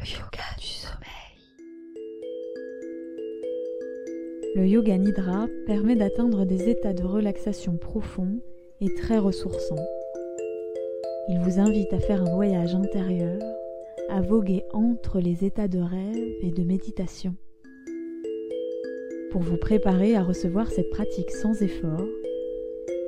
Le yoga du sommeil. Le yoga nidra permet d'atteindre des états de relaxation profonds et très ressourçants. Il vous invite à faire un voyage intérieur, à voguer entre les états de rêve et de méditation. Pour vous préparer à recevoir cette pratique sans effort,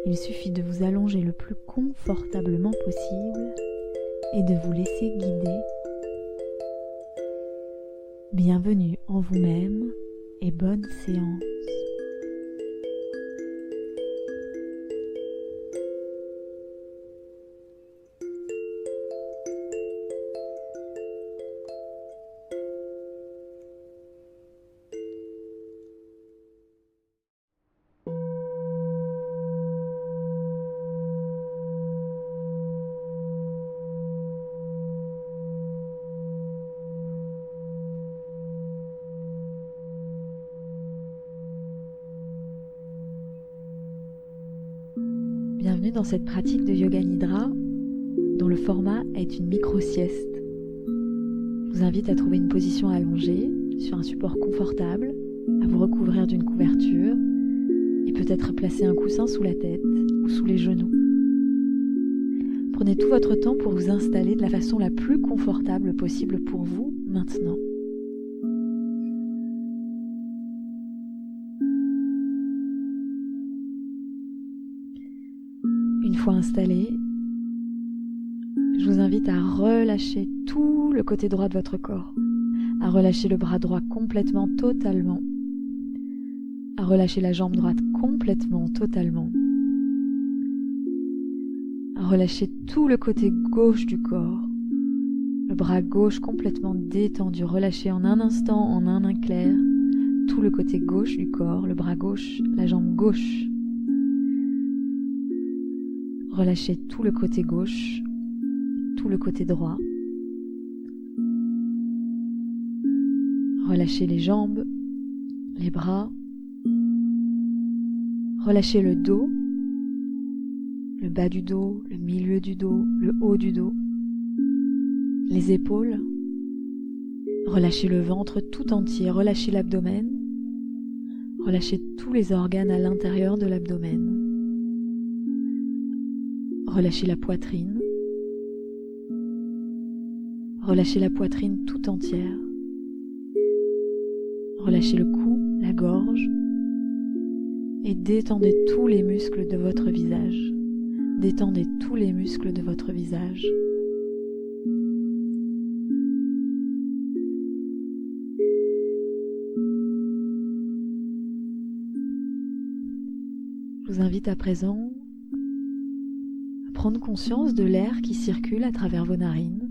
il suffit de vous allonger le plus confortablement possible et de vous laisser guider. Bienvenue en vous-même et bonne séance. Bienvenue dans cette pratique de yoga nidra dont le format est une micro-sieste. Je vous invite à trouver une position allongée sur un support confortable, à vous recouvrir d'une couverture et peut-être placer un coussin sous la tête ou sous les genoux. Prenez tout votre temps pour vous installer de la façon la plus confortable possible pour vous maintenant. Une fois installé, je vous invite à relâcher tout le côté droit de votre corps, à relâcher le bras droit complètement, totalement, à relâcher la jambe droite complètement, totalement, à relâcher tout le côté gauche du corps, le bras gauche complètement détendu, relâcher en un instant, en un éclair, tout le côté gauche du corps, le bras gauche, la jambe gauche. Relâchez tout le côté gauche, tout le côté droit. Relâchez les jambes, les bras. Relâchez le dos, le bas du dos, le milieu du dos, le haut du dos, les épaules. Relâchez le ventre tout entier, relâchez l'abdomen. Relâchez tous les organes à l'intérieur de l'abdomen. Relâchez la poitrine. Relâchez la poitrine tout entière. Relâchez le cou, la gorge. Et détendez tous les muscles de votre visage. Détendez tous les muscles de votre visage. Je vous invite à présent prendre conscience de l'air qui circule à travers vos narines,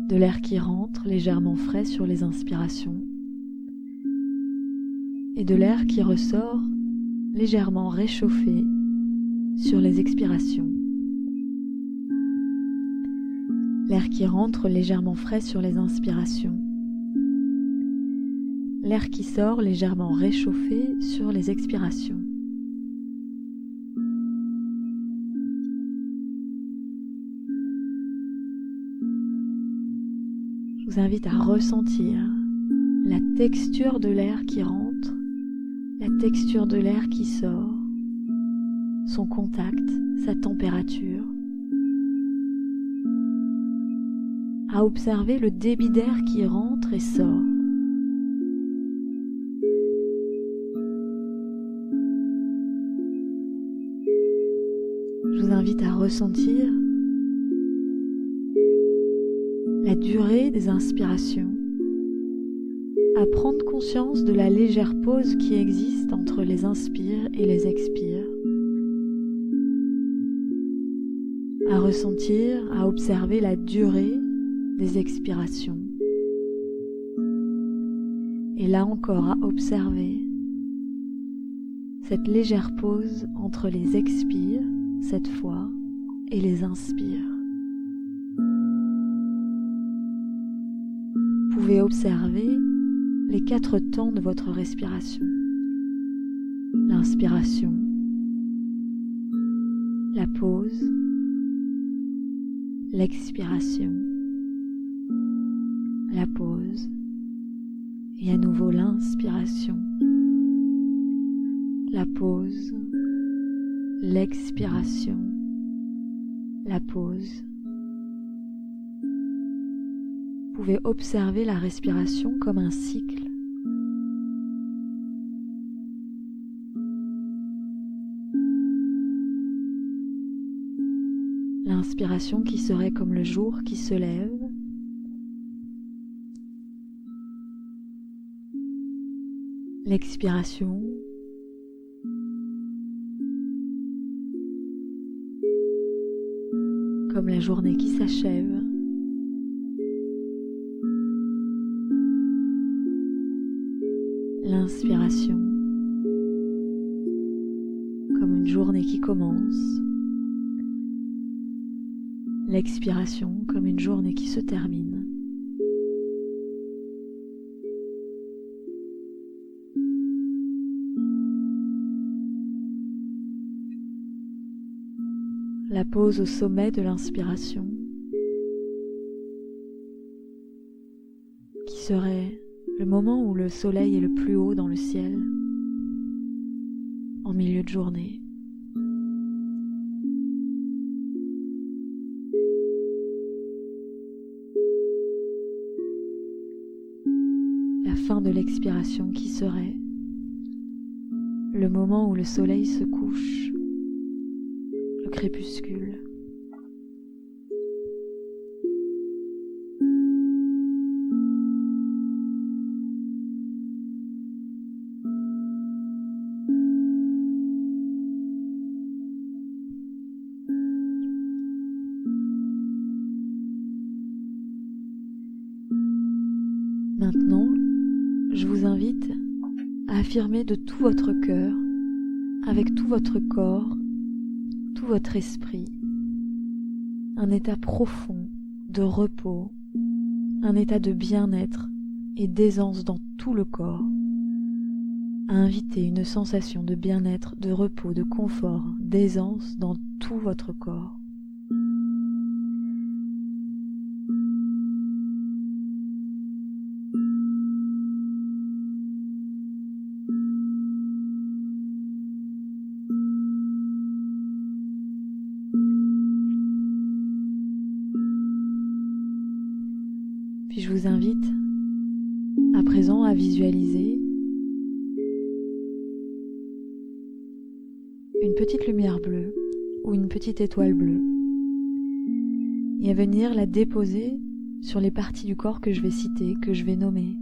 de l'air qui rentre légèrement frais sur les inspirations et de l'air qui ressort légèrement réchauffé sur les expirations. L'air qui rentre légèrement frais sur les inspirations, l'air qui sort légèrement réchauffé sur les expirations. Je vous invite à ressentir la texture de l'air qui rentre, la texture de l'air qui sort, son contact, sa température. À observer le débit d'air qui rentre et sort. Je vous invite à ressentir la durée des inspirations, à prendre conscience de la légère pause qui existe entre les inspires et les expires, à ressentir, à observer la durée des expirations, et là encore à observer cette légère pause entre les expires, cette fois, et les inspires. Vous pouvez observer les 4 temps de votre respiration. L'inspiration, la pause, l'expiration, la pause et à nouveau l'inspiration, la pause, l'expiration, la pause. Vous pouvez observer la respiration comme un cycle. L'inspiration qui serait comme le jour qui se lève. L'expiration comme la journée qui s'achève. L'inspiration comme une journée qui commence. L'expiration comme une journée qui se termine. La pause au sommet de l'inspiration, qui serait le moment où le soleil est le plus haut dans le ciel, en milieu de journée. La fin de l'expiration qui serait le moment où le soleil se couche, le crépuscule. Maintenant, je vous invite à affirmer de tout votre cœur, avec tout votre corps, tout votre esprit, un état profond de repos, un état de bien-être et d'aisance dans tout le corps, à inviter une sensation de bien-être, de repos, de confort, d'aisance dans tout votre corps. Puis je vous invite à présent à visualiser une petite lumière bleue ou une petite étoile bleue et à venir la déposer sur les parties du corps que je vais citer, que je vais nommer.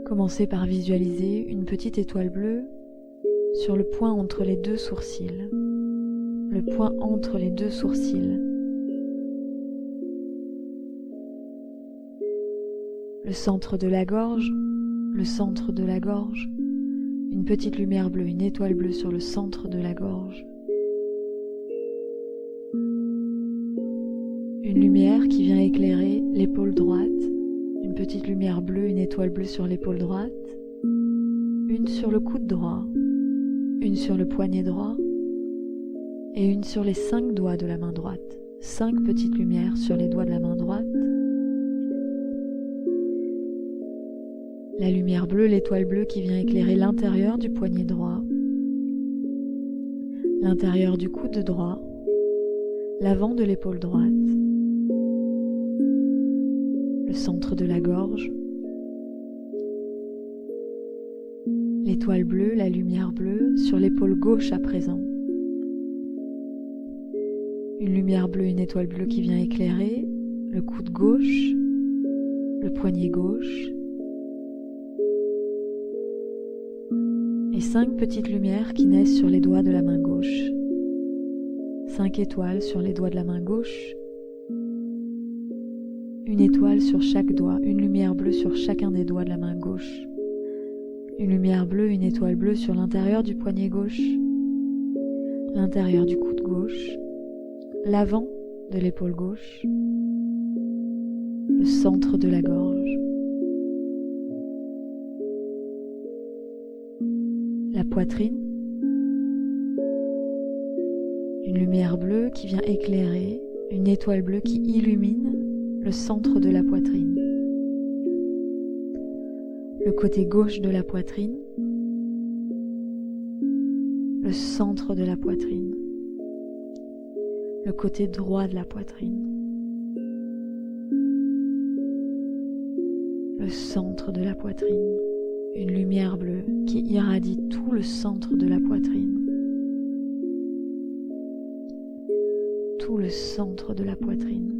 Commencez par visualiser une petite étoile bleue sur le point entre les deux sourcils, le point entre les deux sourcils. Le centre de la gorge, le centre de la gorge, une petite lumière bleue, une étoile bleue sur le centre de la gorge. Une lumière qui vient éclairer l'épaule droite, une petite lumière bleue, une étoile bleue sur l'épaule droite, une sur le coude droit, une sur le poignet droit et une sur les 5 doigts de la main droite. 5 petites lumières sur les doigts de la main droite. La lumière bleue, l'étoile bleue qui vient éclairer l'intérieur du poignet droit, l'intérieur du coude droit, l'avant de l'épaule droite, le centre de la gorge, l'étoile bleue, la lumière bleue sur l'épaule gauche à présent. Une lumière bleue, une étoile bleue qui vient éclairer le coude gauche, le poignet gauche, et 5 petites lumières qui naissent sur les doigts de la main gauche. 5 étoiles sur les doigts de la main gauche. Une étoile sur chaque doigt, une lumière bleue sur chacun des doigts de la main gauche. Une lumière bleue, une étoile bleue sur l'intérieur du poignet gauche, l'intérieur du coude gauche, l'avant de l'épaule gauche, le centre de la gorge, la poitrine, une lumière bleue qui vient éclairer, une étoile bleue qui illumine le centre de la poitrine. Le côté gauche de la poitrine, le centre de la poitrine, le côté droit de la poitrine, le centre de la poitrine, une lumière bleue qui irradie tout le centre de la poitrine, tout le centre de la poitrine.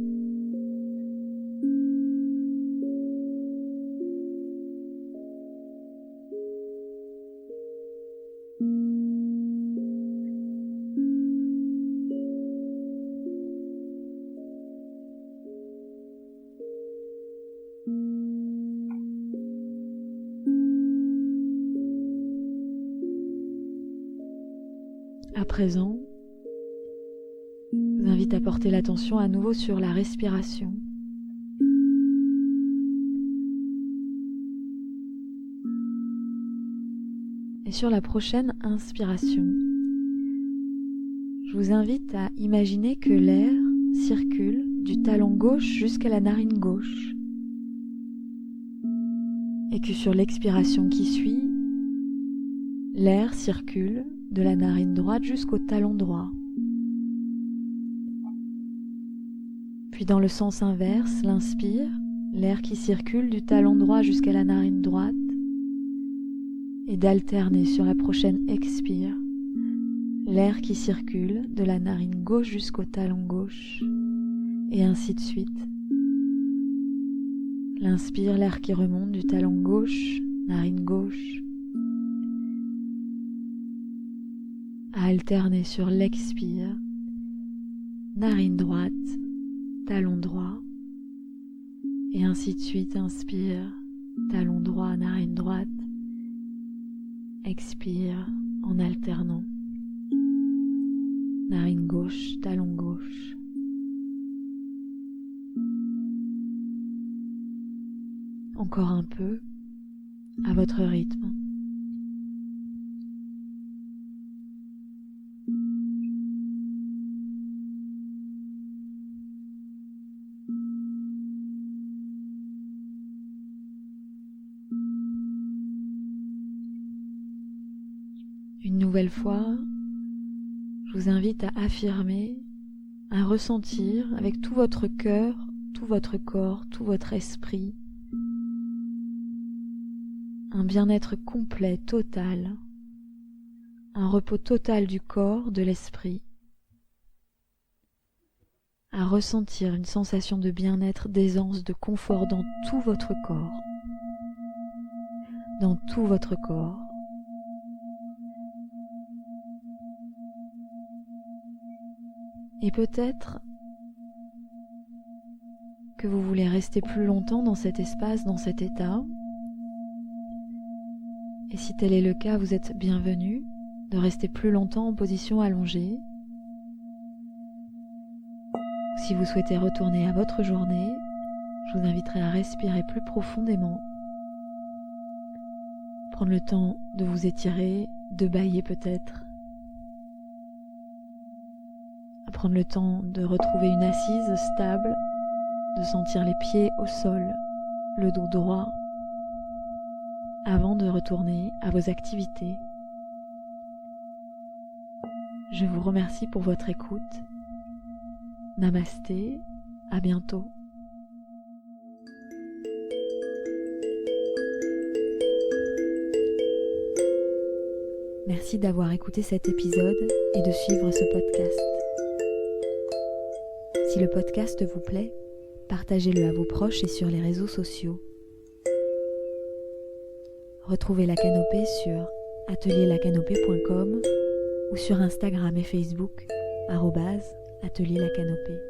À présent, je vous invite à porter l'attention à nouveau sur la respiration. Et sur la prochaine inspiration, je vous invite à imaginer que l'air circule du talon gauche jusqu'à la narine gauche et que sur l'expiration qui suit, l'air circule de la narine droite jusqu'au talon droit. Puis dans le sens inverse, l'inspire, l'air qui circule du talon droit jusqu'à la narine droite, et d'alterner sur la prochaine expire, l'air qui circule de la narine gauche jusqu'au talon gauche, et ainsi de suite. L'inspire, l'air qui remonte du talon gauche, narine gauche, à alterner sur l'expire, narine droite, talon droit, et ainsi de suite, inspire, talon droit, narine droite, expire en alternant, narine gauche, talon gauche. Encore un peu, à votre rythme. Une nouvelle fois, je vous invite à affirmer, à ressentir avec tout votre cœur, tout votre corps, tout votre esprit, un bien-être complet, total, un repos total du corps, de l'esprit, à ressentir une sensation de bien-être, d'aisance, de confort dans tout votre corps, dans tout votre corps. Et peut-être que vous voulez rester plus longtemps dans cet espace, dans cet état. Et si tel est le cas, vous êtes bienvenu de rester plus longtemps en position allongée. Si vous souhaitez retourner à votre journée, je vous inviterai à respirer plus profondément, prendre le temps de vous étirer, de bâiller peut-être, à prendre le temps de retrouver une assise stable, de sentir les pieds au sol, le dos droit, avant de retourner à vos activités. Je vous remercie pour votre écoute. Namasté, à bientôt. Merci d'avoir écouté cet épisode et de suivre ce podcast. Si le podcast vous plaît, partagez-le à vos proches et sur les réseaux sociaux. Retrouvez La Canopée sur atelierlacanopée.com ou sur Instagram et Facebook @atelierlacanopée.